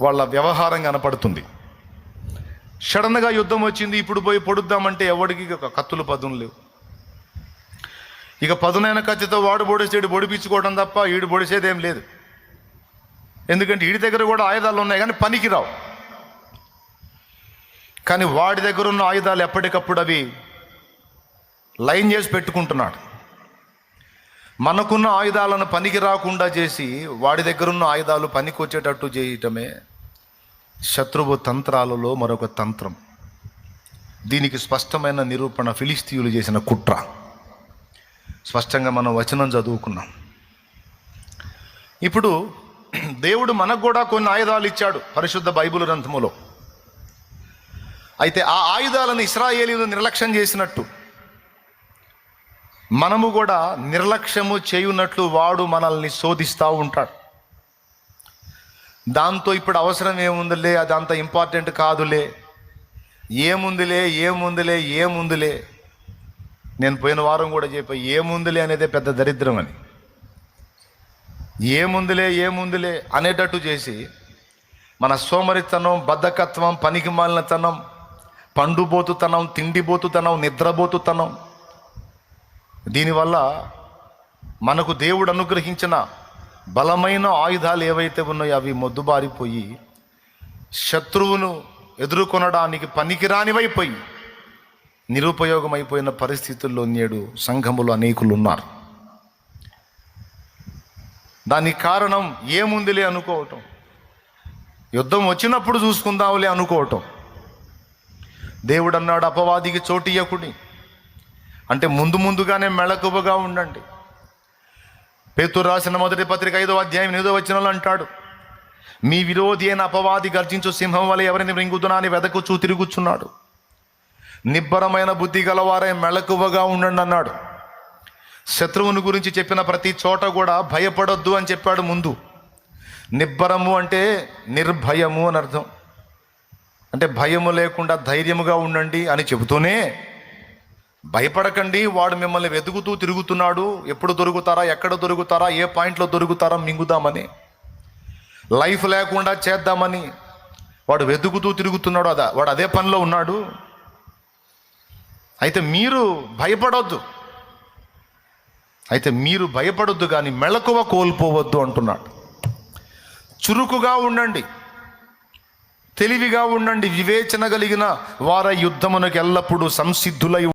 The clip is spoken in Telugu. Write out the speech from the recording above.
వాళ్ళ వ్యవహారం కనపడుతుంది. సడన్గా యుద్ధం వచ్చింది, ఇప్పుడు పోయి పొడుద్దామంటే ఎవడికి కత్తులు పదును లేవు. ఇక పదునైన కత్తితో వాడు పొడిసేడు పొడిపించుకోవడం తప్ప ఈడు పొడిసేదేం లేదు. ఎందుకంటే వీడి దగ్గర కూడా ఆయుధాలు ఉన్నాయి కానీ పనికి రావు. కానీ వాడి దగ్గర ఉన్న ఆయుధాలు ఎప్పటికప్పుడు అవి లైన్ చేసి పెట్టుకుంటున్నాడు. మనకున్న ఆయుధాలను పనికి రాకుండా చేసి వాడి దగ్గర ఉన్న ఆయుధాలు పనికి వచ్చేటట్టు చేయటమే శత్రువు తంత్రాలలో మరొక తంత్రం. దీనికి స్పష్టమైన నిరూపణ ఫిలిస్తీయులు చేసిన కుట్ర. స్పష్టంగా మనం వచనం చదువుకున్నాం. ఇప్పుడు దేవుడు మనకు కూడా కొన్ని ఆయుధాలు ఇచ్చాడు పరిశుద్ధ బైబిల్ గ్రంథములో. అయితే ఆ ఆయుధాలను ఇశ్రాయేలీయులు నిర్లక్ష్యం చేసినట్టు మనము కూడా నిర్లక్ష్యము చేయున్నట్లు వాడు మనల్ని శోధిస్తూ ఉంటాడు. దాంతో ఇప్పుడు అవసరం ఏముందిలే, అది అంత ఇంపార్టెంట్ కాదులే, ఏముందిలే. నేను పోయిన వారం కూడా చెప్పా, ఏముందిలే అనేదే పెద్ద దరిద్రం అని. ఏముందిలే అనేటట్టు చేసి మన సోమరితనం, బద్ధకత్వం, పనికిమాలినతనం, పండుబోతుతనం, తిండిబోతుతనం, నిద్రబోతుతనం, దీనివల్ల మనకు దేవుడు అనుగ్రహించిన బలమైన ఆయుధాలు ఏవైతే ఉన్నాయో అవి మొద్దుబారిపోయి శత్రువును ఎదుర్కొనడానికి పనికిరానివైపోయి నిరుపయోగమైపోయిన పరిస్థితుల్లో నేడు సంఘములు అనేకులు ఉన్నారు. దానికి కారణం ఏముందిలే అనుకోవటం, యుద్ధం వచ్చినప్పుడు చూసుకుందాంలే అనుకోవటం. దేవుడు అన్నాడు, అపవాదికి చోటియ్యకుడి అంటే ముందుగానే మెళకువగా ఉండండి. పేతురు రాసిన మొదటి పత్రిక 5వ అధ్యాయం 8వ వచనంలో అంటాడు, మీ విరోధి అయిన అపవాది గర్జించు సింహం వలె ఎవరిని మృంగుదునా అని వెదకుచూ తిరుగుచున్నాడు. నిబ్బరమైన బుద్ధి గలవారై మెళకువగా ఉండండి అన్నాడు. శత్రువుని గురించి చెప్పిన ప్రతి చోట కూడా భయపడొద్దు అని చెప్పాడు. ముందు నిబ్బరము అంటే నిర్భయము అని అర్థం. అంటే భయము లేకుండా ధైర్యముగా ఉండండి అని చెబుతూనే భయపడకండి, వాడు మిమ్మల్ని వెతుకుతూ తిరుగుతున్నాడు, ఎప్పుడు దొరుకుతారా, ఎక్కడ దొరుకుతారా, ఏ పాయింట్లో దొరుకుతారా మింగుదామని, లైఫ్ లేకుండా చేద్దామని వాడు వెతుకుతూ తిరుగుతున్నాడు. వాడు అదే పనిలో ఉన్నాడు. అయితే మీరు భయపడొద్దు కానీ మెళకువ కోల్పోవద్దు అంటున్నాడు. చురుకుగా ఉండండి, తెలివిగా ఉండండి, వివేచన కలిగిన వారై యుద్ధమునకు ఎల్లప్పుడూ సంసిద్ధులై